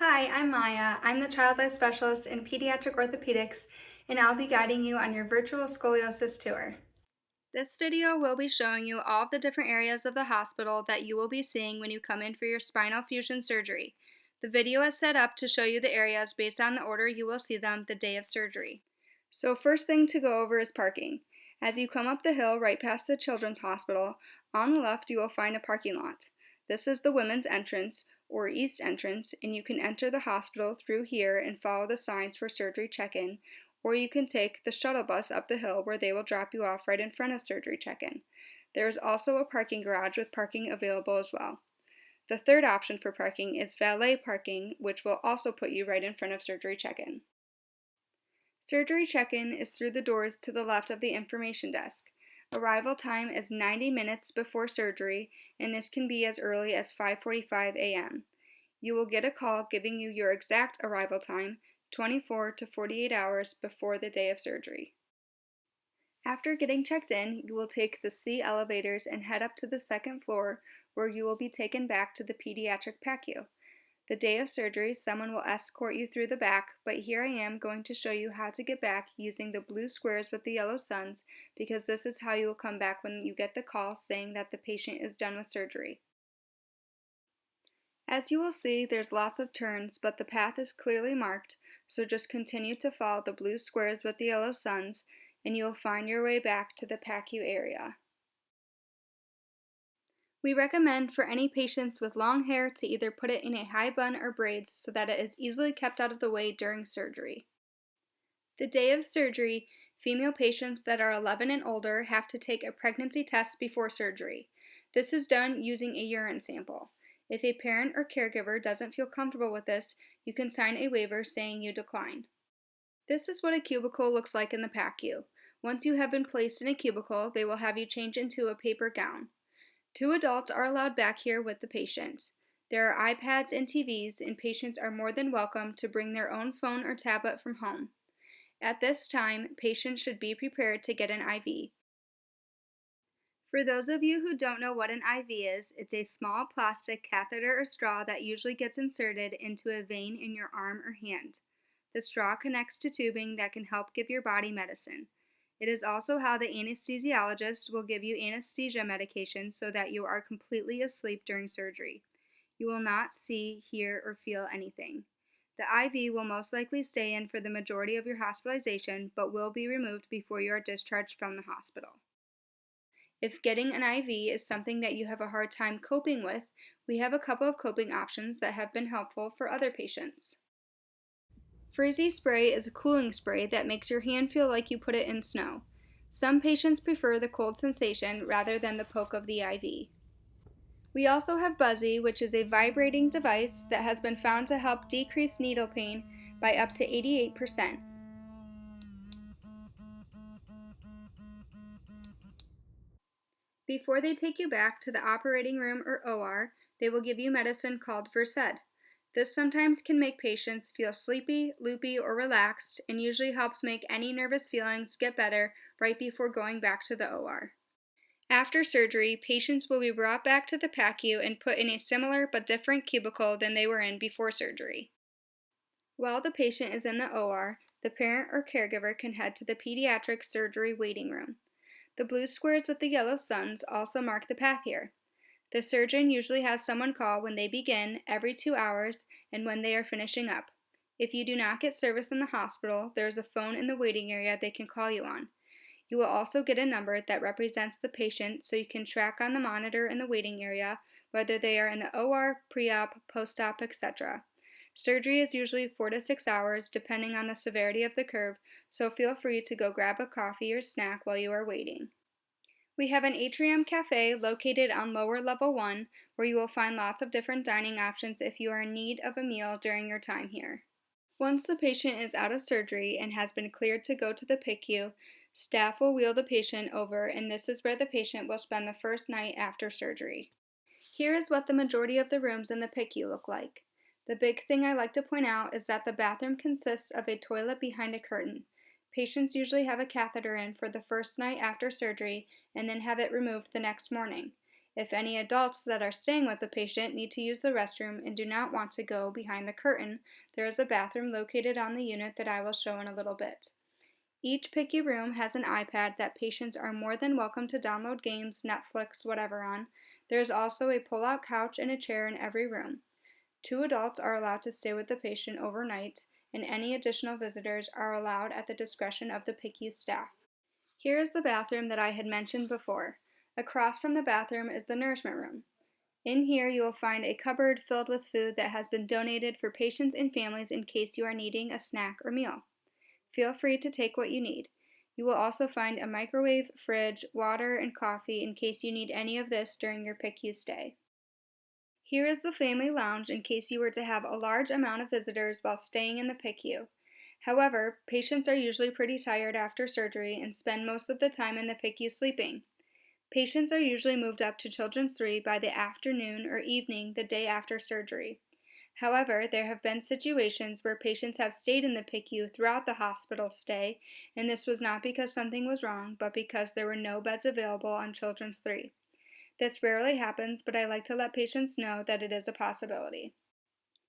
Hi, I'm Maya. I'm the Child Life Specialist in Pediatric Orthopedics, and I'll be guiding you on your virtual scoliosis tour. This video will be showing you all of the different areas of the hospital that you will be seeing when you come in for your spinal fusion surgery. The video is set up to show you the areas based on the order you will see them the day of surgery. So first thing to go over is parking. As you come up the hill right past the Children's Hospital, on the left you will find a parking lot. This is the women's entrance, or east entrance, and you can enter the hospital through here and follow the signs for surgery check-in, or you can take the shuttle bus up the hill where they will drop you off right in front of surgery check-in. There is also a parking garage with parking available as well. The third option for parking is valet parking, which will also put you right in front of surgery check-in. Surgery check-in is through the doors to the left of the information desk. Arrival time is 90 minutes before surgery, and this can be as early as 5:45 a.m. You will get a call giving you your exact arrival time 24 to 48 hours before the day of surgery. After getting checked in, you will take the C elevators and head up to the second floor where you will be taken back to the pediatric PACU. The day of surgery, someone will escort you through the back, but here I am going to show you how to get back using the blue squares with the yellow suns, because this is how you will come back when you get the call saying that the patient is done with surgery. As you will see, there's lots of turns, but the path is clearly marked, so just continue to follow the blue squares with the yellow suns, and you will find your way back to the PACU area. We recommend for any patients with long hair to either put it in a high bun or braids so that it is easily kept out of the way during surgery. The day of surgery, female patients that are 11 and older have to take a pregnancy test before surgery. This is done using a urine sample. If a parent or caregiver doesn't feel comfortable with this, you can sign a waiver saying you decline. This is what a cubicle looks like in the PACU. Once you have been placed in a cubicle, they will have you change into a paper gown. 2 adults are allowed back here with the patient. There are iPads and TVs, and patients are more than welcome to bring their own phone or tablet from home. At this time, patients should be prepared to get an IV. For those of you who don't know what an IV is, it's a small plastic catheter or straw that usually gets inserted into a vein in your arm or hand. The straw connects to tubing that can help give your body medicine. It is also how the anesthesiologist will give you anesthesia medication so that you are completely asleep during surgery. You will not see, hear, or feel anything. The IV will most likely stay in for the majority of your hospitalization, but will be removed before you are discharged from the hospital. If getting an IV is something that you have a hard time coping with, we have a couple of coping options that have been helpful for other patients. Freezy spray is a cooling spray that makes your hand feel like you put it in snow. Some patients prefer the cold sensation rather than the poke of the IV. We also have Buzzy, which is a vibrating device that has been found to help decrease needle pain by up to 88%. Before they take you back to the operating room or OR, they will give you medicine called Versed. This sometimes can make patients feel sleepy, loopy, or relaxed, and usually helps make any nervous feelings get better right before going back to the OR. After surgery, patients will be brought back to the PACU and put in a similar but different cubicle than they were in before surgery. While the patient is in the OR, the parent or caregiver can head to the pediatric surgery waiting room. The blue squares with the yellow suns also mark the path here. The surgeon usually has someone call when they begin every 2 hours and when they are finishing up. If you do not get service in the hospital, there is a phone in the waiting area they can call you on. You will also get a number that represents the patient so you can track on the monitor in the waiting area whether they are in the OR, pre-op, post-op, etc. Surgery is usually 4 to 6 hours depending on the severity of the curve, so feel free to go grab a coffee or snack while you are waiting. We have an atrium cafe located on lower level 1 where you will find lots of different dining options if you are in need of a meal during your time here. Once the patient is out of surgery and has been cleared to go to the PICU, staff will wheel the patient over, and this is where the patient will spend the first night after surgery. Here is what the majority of the rooms in the PICU look like. The big thing I like to point out is that the bathroom consists of a toilet behind a curtain. Patients usually have a catheter in for the first night after surgery and then have it removed the next morning. If any adults that are staying with the patient need to use the restroom and do not want to go behind the curtain, there is a bathroom located on the unit that I will show in a little bit. Each PICU room has an iPad that patients are more than welcome to download games, Netflix, whatever on. There is also a pull-out couch and a chair in every room. 2 adults are allowed to stay with the patient overnight, and any additional visitors are allowed at the discretion of the PICU staff. Here is the bathroom that I had mentioned before. Across from the bathroom is the nourishment room. In here you will find a cupboard filled with food that has been donated for patients and families in case you are needing a snack or meal. Feel free to take what you need. You will also find a microwave, fridge, water, and coffee in case you need any of this during your PICU stay. Here is the family lounge in case you were to have a large amount of visitors while staying in the PICU. However, patients are usually pretty tired after surgery and spend most of the time in the PICU sleeping. Patients are usually moved up to Children's 3 by the afternoon or evening the day after surgery. However, there have been situations where patients have stayed in the PICU throughout the hospital stay, and this was not because something was wrong, but because there were no beds available on Children's 3. This rarely happens, but I like to let patients know that it is a possibility.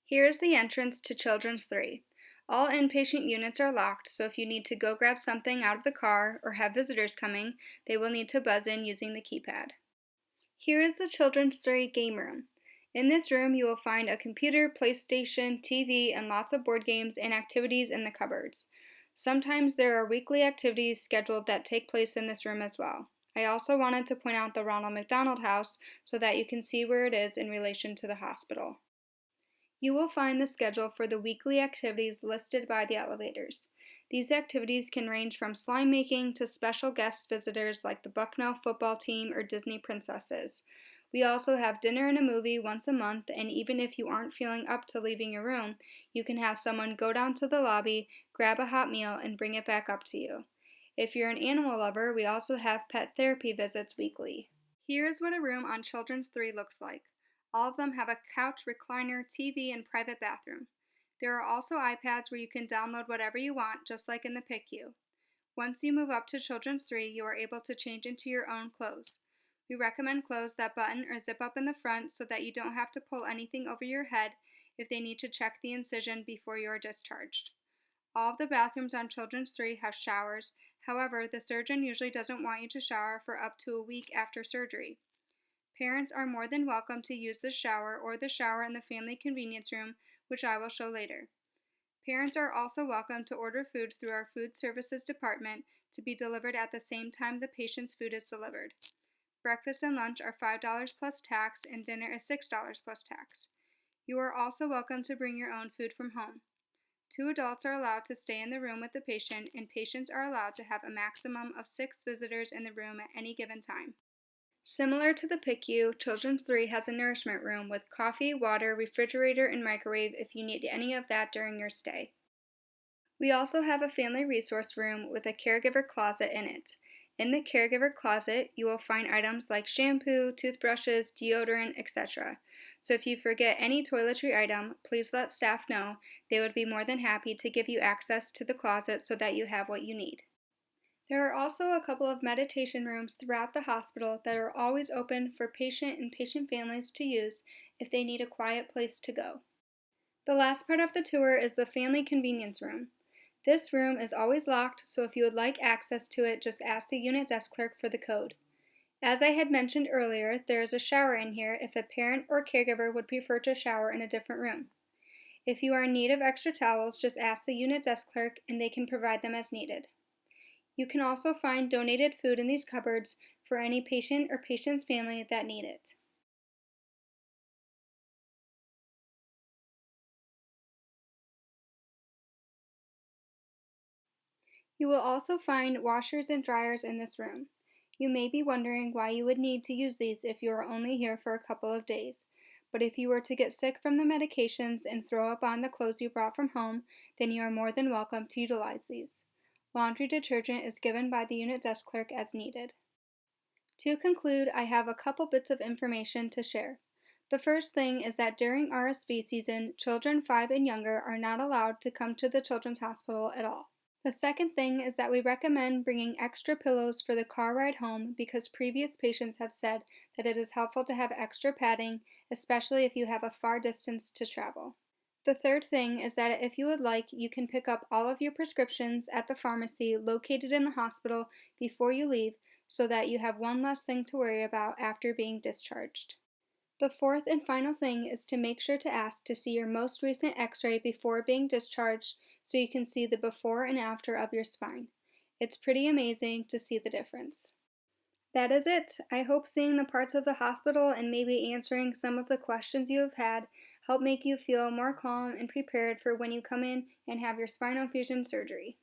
Here is the entrance to Children's 3. All inpatient units are locked, so if you need to go grab something out of the car or have visitors coming, they will need to buzz in using the keypad. Here is the Children's 3 game room. In this room, you will find a computer, PlayStation, TV, and lots of board games and activities in the cupboards. Sometimes there are weekly activities scheduled that take place in this room as well. I also wanted to point out the Ronald McDonald House so that you can see where it is in relation to the hospital. You will find the schedule for the weekly activities listed by the elevators. These activities can range from slime making to special guest visitors like the Bucknell football team or Disney princesses. We also have dinner and a movie once a month, and even if you aren't feeling up to leaving your room, you can have someone go down to the lobby, grab a hot meal, and bring it back up to you. If you're an animal lover, we also have pet therapy visits weekly. Here is what a room on Children's 3 looks like. All of them have a couch, recliner, TV, and private bathroom. There are also iPads where you can download whatever you want, just like in the PICU. Once you move up to Children's 3, you are able to change into your own clothes. We recommend clothes that button or zip up in the front so that you don't have to pull anything over your head if they need to check the incision before you are discharged. All of the bathrooms on Children's 3 have showers. However, the surgeon usually doesn't want you to shower for up to a week after surgery. Parents are more than welcome to use the shower or the shower in the family convenience room, which I will show later. Parents are also welcome to order food through our food services department to be delivered at the same time the patient's food is delivered. Breakfast and lunch are $5 plus tax, and dinner is $6 plus tax. You are also welcome to bring your own food from home. 2 adults are allowed to stay in the room with the patient, and patients are allowed to have a maximum of 6 visitors in the room at any given time. Similar to the PICU, Children's 3 has a nourishment room with coffee, water, refrigerator, and microwave if you need any of that during your stay. We also have a family resource room with a caregiver closet in it. In the caregiver closet, you will find items like shampoo, toothbrushes, deodorant, etc. So if you forget any toiletry item, please let staff know. They would be more than happy to give you access to the closet so that you have what you need. There are also a couple of meditation rooms throughout the hospital that are always open for patient and patient families to use if they need a quiet place to go. The last part of the tour is the family convenience room. This room is always locked, so if you would like access to it, just ask the unit desk clerk for the code. As I had mentioned earlier, there is a shower in here if a parent or caregiver would prefer to shower in a different room. If you are in need of extra towels, just ask the unit desk clerk and they can provide them as needed. You can also find donated food in these cupboards for any patient or patient's family that need it. You will also find washers and dryers in this room. You may be wondering why you would need to use these if you are only here for a couple of days. But if you were to get sick from the medications and throw up on the clothes you brought from home, then you are more than welcome to utilize these. Laundry detergent is given by the unit desk clerk as needed. To conclude, I have a couple bits of information to share. The first thing is that during RSV season, children 5 and younger are not allowed to come to the Children's Hospital at all. The second thing is that we recommend bringing extra pillows for the car ride home because previous patients have said that it is helpful to have extra padding, especially if you have a far distance to travel. The third thing is that if you would like, you can pick up all of your prescriptions at the pharmacy located in the hospital before you leave so that you have one less thing to worry about after being discharged. The fourth and final thing is to make sure to ask to see your most recent x-ray before being discharged so you can see the before and after of your spine. It's pretty amazing to see the difference. That is it. I hope seeing the parts of the hospital and maybe answering some of the questions you have had help make you feel more calm and prepared for when you come in and have your spinal fusion surgery.